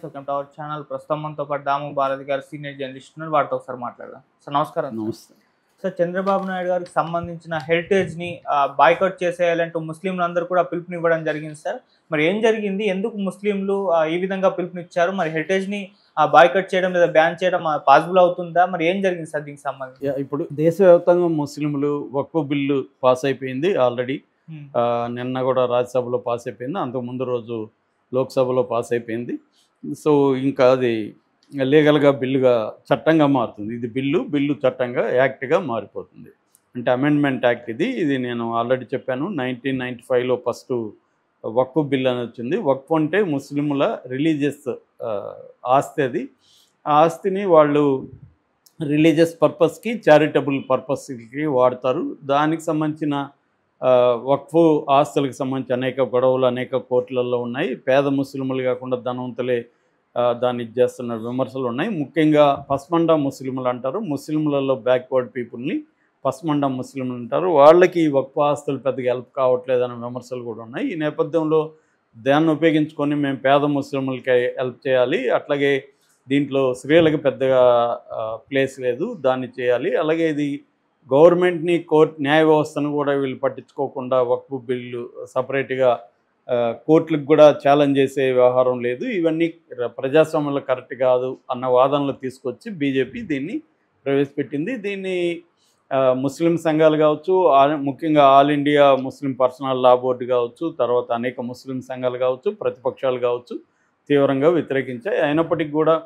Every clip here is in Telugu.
Welcome to our channel. ప్రస్తుతం మనతో పాటు దాము భారతి గారు సీనియర్ జర్నలిస్ట్ ఉన్నారు. వారితో ఒకసారి మాట్లాడదాం. సార్ నమస్కారం. నమస్తే. సార్ చంద్రబాబు నాయుడు గారికి సంబంధించిన హెరిటేజ్ని బాయ్కాట్ చేసేయాలంటూ ముస్లింలందరూ కూడా పిలుపునివ్వడం జరిగింది సార్. మరి ఏం జరిగింది? ఎందుకు ముస్లింలు ఈ విధంగా పిలుపునిచ్చారు? మరి హెరిటేజ్ని బాయ్కాట్ చేయడం లేదా బ్యాన్ చేయడం పాసిబుల్ అవుతుందా? మరి ఏం జరిగింది సార్ దీనికి సంబంధించి? ఇప్పుడు దేశవ్యాప్తంగా ముస్లింలు వక్ఫ్ బిల్లు పాస్ అయిపోయింది ఆల్రెడీ. నిన్న కూడా రాజ్యసభలో పాస్ అయిపోయింది, అంతకుముందు రోజు లోక్సభలో పాస్ అయిపోయింది. సో ఇంకా అది లీగల్గా బిల్లుగా చట్టంగా మారుతుంది. ఇది బిల్లు చట్టంగా యాక్ట్గా మారిపోతుంది. అంటే అమెండ్మెంట్ యాక్ట్ ఇది నేను ఆల్రెడీ చెప్పాను. 1995లో ఫస్ట్ వక్ఫ్ బిల్ అని వచ్చింది. వక్ఫ్ అంటే ముస్లింల రిలీజియస్ ఆస్తి. అది ఆ ఆస్తిని వాళ్ళు రిలీజియస్ పర్పస్కి, చారిటబుల్ పర్పస్కి వాడతారు. దానికి సంబంధించిన వక్ఫ్ ఆస్తులకు సంబంధించి అనేక గొడవలు అనేక కోర్టులలో ఉన్నాయి. పేద ముస్లింలు కాకుండా ధనవంతులే దాన్ని చేస్తున్న విమర్శలు ఉన్నాయి. ముఖ్యంగా పస్మండా ముస్లింలు అంటారు. ముస్లింలలో బ్యాక్వర్డ్ పీపుల్ని పస్మండా ముస్లింలు అంటారు. వాళ్ళకి ఈ వక్ఫ్ ఆస్తులు పెద్దగా హెల్ప్ కావట్లేదనే విమర్శలు కూడా ఉన్నాయి. ఈ నేపథ్యంలో దాన్ని ఉపయోగించుకొని మేము పేద ముస్లింలకి హెల్ప్ చేయాలి, అట్లాగే దీంట్లో స్త్రీలకు పెద్దగా ప్లేస్ లేదు, దాన్ని చేయాలి. అలాగే ఇది గవర్నమెంట్ని, న్యాయ వ్యవస్థను కూడా వీళ్ళు పట్టించుకోకుండా వక్ఫ్ బిల్లు సపరేట్గా కోర్టులకు కూడా ఛాలెంజ్ చేసే వ్యవహారం లేదు. ఇవన్నీ ప్రజాస్వామ్యంలో కరెక్ట్ కాదు అన్న వాదనలు తీసుకొచ్చి బీజేపీ దీన్ని ప్రవేశపెట్టింది. దీన్ని ముస్లిం సంఘాలు కావచ్చు, ముఖ్యంగా all India Muslim personal law board కావచ్చు, తర్వాత అనేక ముస్లిం సంఘాలు కావచ్చు, ప్రతిపక్షాలు కావచ్చు తీవ్రంగా వ్యతిరేకించాయి. అయినప్పటికీ కూడా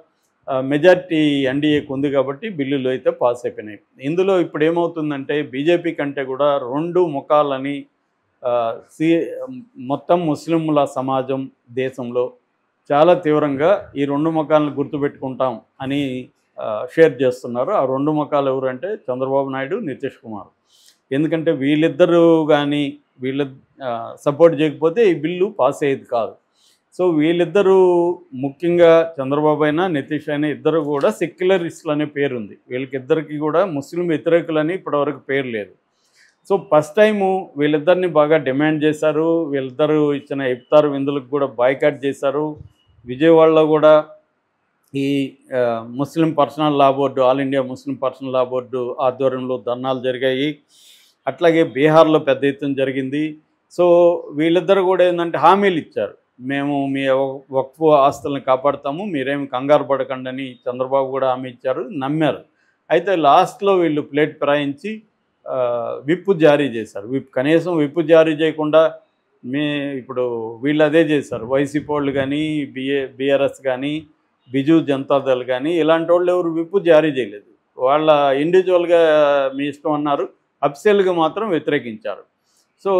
మెజారిటీ ఎన్డీఏకి ఉంది కాబట్టి బిల్లులు అయితే పాస్ అయిపోయినాయి. ఇందులో ఇప్పుడు ఏమవుతుందంటే బీజేపీ కంటే కూడా రెండు ముఖాలని మొత్తం ముస్లింల సమాజం దేశంలో చాలా తీవ్రంగా ఈ రెండు ముఖాలను గుర్తుపెట్టుకుంటాం అని షేర్ చేస్తున్నారు. ఆ రెండు ముఖాలు ఎవరంటే చంద్రబాబు నాయుడు, నితీష్ కుమార్. ఎందుకంటే వీళ్ళిద్దరూ కానీ వీళ్ళ సపోర్ట్ చేయకపోతే ఈ బిల్లు పాస్ అయ్యేది కాదు. సో వీళ్ళిద్దరూ ముఖ్యంగా చంద్రబాబు అయినా నితీష్ అయినా ఇద్దరు కూడా సెక్యులరిస్టులు అనే పేరు ఉంది. వీళ్ళకిద్దరికి కూడా ముస్లిం వ్యతిరేకులని ఇప్పటివరకు పేరు లేదు. సో ఫస్ట్ టైము వీళ్ళిద్దరిని బాగా డిమాండ్ చేశారు. వీళ్ళిద్దరూ ఇచ్చిన ఇఫ్తార్ విందులకు కూడా బాయ్కాట్ చేశారు. విజయవాడలో కూడా ఈ Muslim personal law board, all India Muslim personal law board ఆధ్వర్యంలో ధర్నాలు జరిగాయి. అట్లాగే బీహార్లో పెద్ద ఎత్తున జరిగింది. సో వీళ్ళిద్దరు కూడా ఏంటంటే హామీలు ఇచ్చారు, మేము మీ వక్ఫ్ ఆస్తులను కాపాడుతాము, మీరేమి కంగారు పడకండి అని చంద్రబాబు కూడా హామీ ఇచ్చారు, నమ్మారు. అయితే లాస్ట్లో వీళ్ళు ప్లేట్ ఫిరాయించి విప్పు జారీ చేశారు. కనీసం విప్పు జారీ చేయకుండా ఇప్పుడు వీళ్ళు అదే చేశారు. వైసీపీ వాళ్ళు కానీ, బీఆర్ఎస్ కానీ, బిజు జనతాదళ్ కానీ ఇలాంటి వాళ్ళు ఎవరు విప్పు జారీ చేయలేదు. వాళ్ళ ఇండివిజువల్గా మీ ఇష్టం అన్నారు, అఫీషియల్గా మాత్రం వ్యతిరేకించారు. సో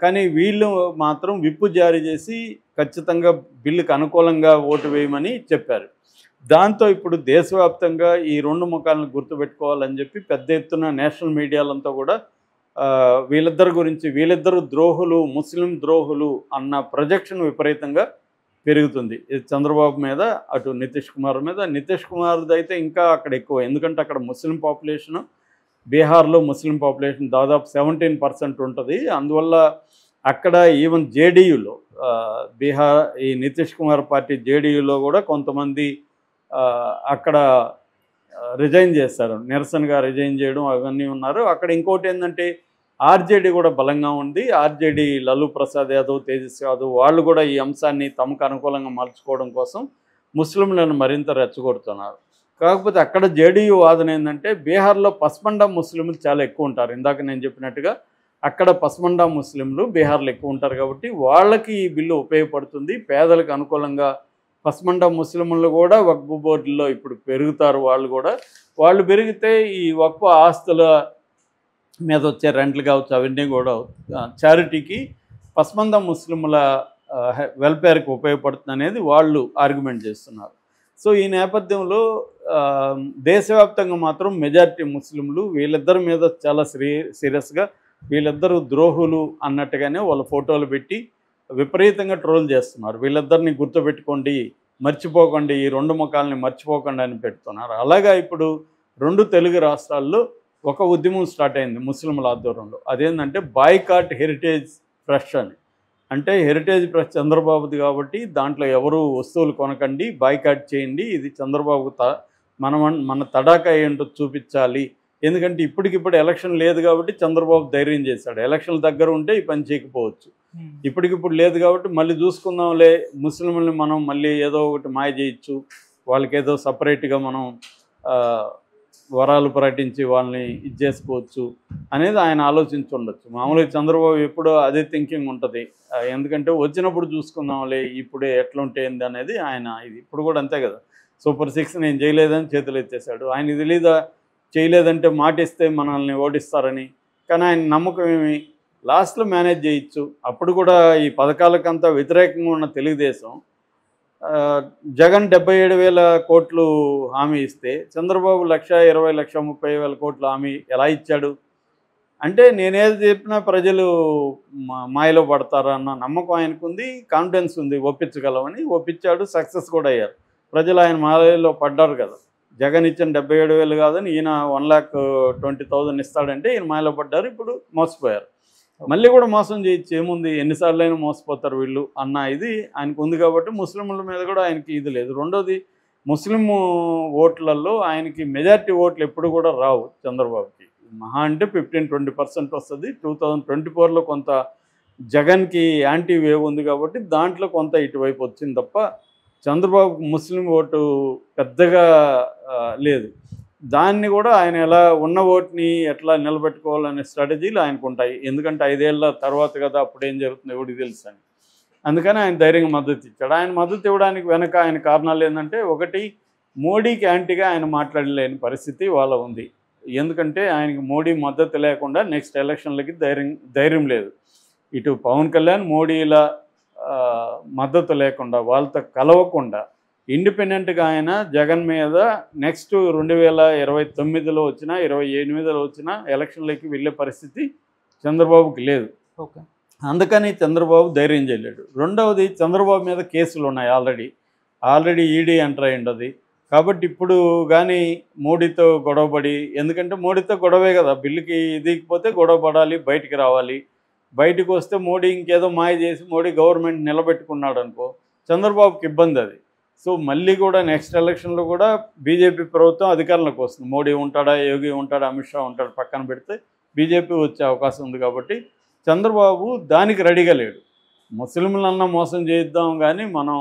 కానీ వీళ్ళు మాత్రం విప్పు జారీ చేసి ఖచ్చితంగా బిల్లుకు అనుకూలంగా ఓటు వేయమని చెప్పారు. దాంతో ఇప్పుడు దేశవ్యాప్తంగా ఈ రెండు ముఖాలను గుర్తుపెట్టుకోవాలని చెప్పి పెద్ద ఎత్తున నేషనల్ మీడియాలంతా కూడా వీళ్ళిద్దరి గురించి, వీళ్ళిద్దరు ద్రోహులు, ముస్లిం ద్రోహులు అన్న ప్రొజెక్షన్ విపరీతంగా పెరుగుతుంది. చంద్రబాబు మీద, అటు నితీష్ కుమార్ మీద. నితీష్ కుమార్ది అయితే ఇంకా అక్కడ ఎక్కువ, ఎందుకంటే అక్కడ ముస్లిం పాపులేషను, బీహార్లో ముస్లిం పాపులేషన్ దాదాపు 17% ఉంటుంది. అందువల్ల అక్కడ ఈవెన్ జేడీయూలో ఈ నితీష్ కుమార్ పార్టీ జేడీయూలో కూడా కొంతమంది అక్కడ రిజైన్ చేస్తారు, నిరసనగా రిజైన్ చేయడం అవన్నీ ఉన్నారు. అక్కడ ఇంకోటి ఏంటంటే ఆర్జేడీ కూడా బలంగా ఉంది. ఆర్జేడీ లలూ ప్రసాద్ యాదవ్, తేజస్వి యాదవ్ వాళ్ళు కూడా ఈ అంశాన్ని తమకు అనుకూలంగా మలుచుకోవడం కోసం ముస్లింలను మరింత రెచ్చగొడుతున్నారు. కాకపోతే అక్కడ జేడీయూ వాదన ఏంటంటే బీహార్లో పస్మండా ముస్లింలు చాలా ఎక్కువ ఉంటారు. ఇందాక నేను చెప్పినట్టుగా అక్కడ పస్మండా ముస్లింలు బీహార్లో ఎక్కువ ఉంటారు కాబట్టి వాళ్ళకి ఈ బిల్లు ఉపయోగపడుతుంది. పేదలకు అనుకూలంగా పస్మండా ముస్లింలు కూడా వక్ఫ్ బోర్డులో ఇప్పుడు పెరుగుతారు. వాళ్ళు పెరిగితే ఈ వక్ఫ్ ఆస్తుల మీద వచ్చే రెంట్లు కావచ్చు అవన్నీ కూడా చారిటీకి, పస్మందా ముస్లింల వెల్ఫేర్కి ఉపయోగపడుతుంది అనేది వాళ్ళు ఆర్గ్యుమెంట్ చేస్తున్నారు. సో ఈ నేపథ్యంలో దేశవ్యాప్తంగా మాత్రం మెజారిటీ ముస్లింలు వీళ్ళిద్దరి మీద చాలా సీరియస్గా వీళ్ళిద్దరు ద్రోహులు అన్నట్టుగానే వాళ్ళ ఫోటోలు పెట్టి విపరీతంగా ట్రోల్ చేస్తున్నారు. వీళ్ళిద్దరిని గుర్తుపెట్టుకోండి, మర్చిపోకండి, ఈ రెండు ముఖాలని మర్చిపోకండి అని పెడుతున్నారు. అలాగా ఇప్పుడు రెండు తెలుగు రాష్ట్రాల్లో ఒక ఉద్యమం స్టార్ట్ అయింది ముస్లింల ఆధ్వర్యంలో. అదేంటంటే బాయ్కాట్ హెరిటేజ్ ఫ్రెష్ అని. అంటే హెరిటేజ్ ప్రెస్ చంద్రబాబుది కాబట్టి దాంట్లో ఎవరు వస్తువులు కొనకండి, బాయ్కాట్ చేయండి, ఇది చంద్రబాబు మన తడాకా ఏంటో చూపించాలి. ఎందుకంటే ఇప్పటికిప్పుడు ఎలక్షన్ లేదు కాబట్టి చంద్రబాబు ధైర్యం చేశాడు. ఎలక్షన్ల దగ్గర ఉంటే ఈ పని చేయకపోవచ్చు. ఇప్పటికిప్పుడు లేదు కాబట్టి మళ్ళీ చూసుకుందాంలే, ముస్లింలని మనం మళ్ళీ ఏదో ఒకటి మాయ చేయొచ్చు, వాళ్ళకి ఏదో సపరేట్గా మనం వరాలు ప్రకటించి వాళ్ళని ఇది చేసుకోవచ్చు అనేది ఆయన ఆలోచించి ఉండొచ్చు. మామూలుగా చంద్రబాబు ఎప్పుడో అదే థింకింగ్ ఉంటుంది. ఎందుకంటే వచ్చినప్పుడు చూసుకుందాంలే, ఇప్పుడే ఎట్లుంటే ఏంది అనేది ఆయన ఇది. ఇప్పుడు కూడా అంతే కదా, సూపర్ 6 నేను చేయలేదని చేతులు ఎత్తేసాడు. ఆయన తెలీదా చేయలేదంటే మాట ఇస్తే మనల్ని ఓడిస్తారని. కానీ ఆయన నమ్మకం ఏమి, లాస్ట్లో మేనేజ్ చేయొచ్చు. అప్పుడు కూడా ఈ పథకాలకంతా వ్యతిరేకంగా ఉన్న తెలుగుదేశం జగన్ 77,000 కోట్లు హామీ ఇస్తే చంద్రబాబు 1,20,000 1,30,000 కోట్లు హామీ ఎలా ఇచ్చాడు? అంటే నేనేది చెప్పినా ప్రజలు మాయలో పడతారన్న నమ్మకం ఆయనకుంది, కాన్ఫిడెన్స్ ఉంది, ఒప్పించగలమని. ఒప్పించాడు, సక్సెస్ కూడా అయ్యారు. ప్రజలు ఆయన మాయలో పడ్డారు కదా. జగన్ ఇచ్చిన 77,000 కాదని ఈయన 1,20,000 ఇస్తాడంటే ఈయన మాయలో పడ్డారు. ఇప్పుడు మోసపోయారు. మళ్ళీ కూడా మోసం చేయొచ్చు, ఏముంది, ఎన్నిసార్లు అయినా మోసపోతారు వీళ్ళు అన్న ఇది ఆయనకు ఉంది. కాబట్టి ముస్లింల మీద కూడా ఆయనకి ఇది లేదు. రెండోది, ముస్లిం ఓట్లలో ఆయనకి మెజారిటీ ఓట్లు ఎప్పుడు కూడా రావు చంద్రబాబుకి. మహా అంటే 15-20% వస్తుంది. 2024లో కొంత జగన్కి యాంటీ వేవ్ ఉంది కాబట్టి దాంట్లో కొంత ఇటువైపు వచ్చింది తప్ప చంద్రబాబు ముస్లిం ఓటు పెద్దగా లేదు. దాన్ని కూడా ఆయన ఎలా ఉన్న ఓటుని ఎట్లా నిలబెట్టుకోవాలనే స్ట్రాటజీలు ఆయనకు ఉంటాయి. ఎందుకంటే 5 ఏళ్ల తర్వాత కదా, అప్పుడు ఏం జరుగుతుందో ఎవరికి తెలుసు అని. అందుకని ఆయన ధైర్యంగా మద్దతు ఇచ్చాడు. ఆయన మద్దతు ఇవ్వడానికి వెనక ఆయన కారణాలు ఏంటంటే, ఒకటి, మోడీకి యాంటీగా ఆయన మాట్లాడలేని పరిస్థితి వాళ్ళ ఉంది. ఎందుకంటే ఆయనకి మోడీ మద్దతు లేకుండా నెక్స్ట్ ఎలక్షన్లకి ధైర్యం లేదు. ఇటు పవన్ కళ్యాణ్ మోడీల మద్దతు లేకుండా, వాళ్ళతో కలవకుండా ఇండిపెండెంట్గా ఆయన జగన్ మీద నెక్స్ట్ 2029లో వచ్చినా 28లో వచ్చినా ఎలక్షన్లకి వెళ్ళే పరిస్థితి చంద్రబాబుకి లేదు. ఓకే, అందుకని చంద్రబాబు ధైర్యం చేయలేడు. రెండవది, చంద్రబాబు మీద కేసులు ఉన్నాయి ఆల్రెడీ ఈడీ ఎంటర్ అయ్యింది. కాబట్టి ఇప్పుడు కానీ మోడీతో గొడవపడి, ఎందుకంటే మోడీతో గొడవే కదా, బిల్లుకి దిగిపోతే గొడవ పడాలి, బయటికి రావాలి. బయటకు వస్తే మోడీ ఇంకేదో మాయ చేసి మోడీ గవర్నమెంట్ నిలబెట్టుకున్నాడు అనుకో, చంద్రబాబుకి ఇబ్బంది అది. సో మళ్ళీ కూడా నెక్స్ట్ ఎలక్షన్లో కూడా బీజేపీ ప్రభుత్వం అధికారంలోకి వస్తుంది. మోడీ ఉంటాడా, యోగి ఉంటాడా, అమిత్ షా ఉంటాడు, పక్కన పెడితే బీజేపీ వచ్చే అవకాశం ఉంది. కాబట్టి చంద్రబాబు దానికి రెడీగా లేడు. ముస్లింలన్నా మోసం చేద్దాం కానీ మనం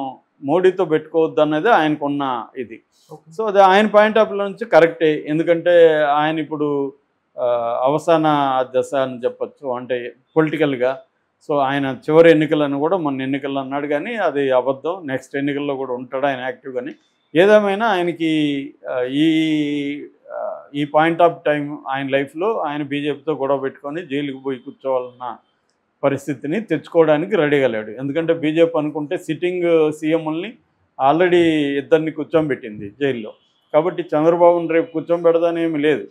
మోడీతో పెట్టుకోవద్దు అన్నది ఆయనకున్న ఇది. సో అది ఆయన పాయింట్ ఆఫ్ వ్యూ నుంచి కరెక్టే. ఎందుకంటే ఆయన ఇప్పుడు అవసాన దశ అని చెప్పచ్చు, అంటే పొలిటికల్గా. సో ఆయన చివరి ఎన్నికలను కూడా మొన్న ఎన్నికల్లో అన్నాడు, కానీ అది అబద్ధం. నెక్స్ట్ ఎన్నికల్లో కూడా ఉంటాడు ఆయన యాక్టివ్గాని. ఏదేమైనా ఆయనకి ఈ పాయింట్ ఆఫ్ టైం ఆయన లైఫ్లో ఆయన బీజేపీతో గొడవ పెట్టుకొని జైలుకి పోయి కూర్చోవాలన్న పరిస్థితిని తెచ్చుకోవడానికి రెడీగా లేడు. ఎందుకంటే బీజేపీ అనుకుంటే సిట్టింగ్ సీఎంలని ఆల్రెడీ ఇద్దరిని కూర్చోబెట్టింది జైల్లో. కాబట్టి చంద్రబాబుని రేపు కూర్చోబెడదానేమి లేదు.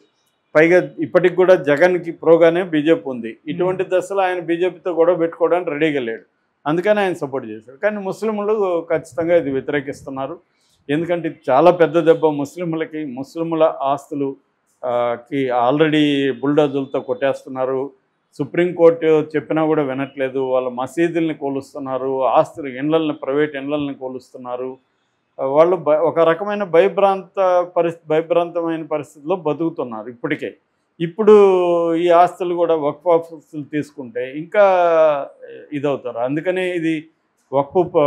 పైగా ఇప్పటికి కూడా జగన్కి ప్రోగానే బీజేపీ ఉంది. ఇటువంటి దశలో ఆయన బీజేపీతో గొడవ పెట్టుకోవడానికి రెడీగా లేడు. అందుకని ఆయన సపోర్ట్ చేశాడు. కానీ ముస్లింలు ఖచ్చితంగా ఇది వ్యతిరేకిస్తున్నారు. ఎందుకంటే ఇది చాలా పెద్ద దెబ్బ ముస్లింలకి. ముస్లింల ఆస్తులు కి ఆల్రెడీ బుల్డోజులతో కొట్టేస్తున్నారు. సుప్రీంకోర్టు చెప్పినా కూడా వినట్లేదు. వాళ్ళ మసీదుల్ని కూలుస్తున్నారు, ఆస్తులు ఇండ్లని, ప్రైవేట్ ఇండ్లని కూలుస్తున్నారు. వాళ్ళు ఒక రకమైన భయభ్రాంతమైన పరిస్థితిలో బతుకుతున్నారు ఇప్పటికే. ఇప్పుడు ఈ ఆస్తులు కూడా వక్ఫ్ ఆస్తులు తీసుకుంటే ఇంకా ఇదవుతారు. అందుకనే ఇది వక్ఫ్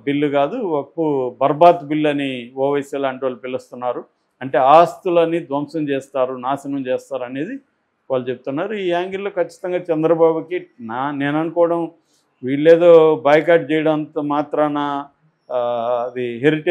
బిల్లు కాదు, వక్ఫ్ బర్బాత్ బిల్ అని ఓవైసీ లాంటి వాళ్ళు పిలుస్తున్నారు. అంటే ఆస్తులని ధ్వంసం చేస్తారు, నాశనం చేస్తారు అనేది వాళ్ళు చెప్తున్నారు. ఈ యాంగిల్లో ఖచ్చితంగా చంద్రబాబుకి నేను అనుకోవడం, వీళ్ళేదో బాయ్కాట్ చేయడంతో మాత్రాన అది హెరిటేజ్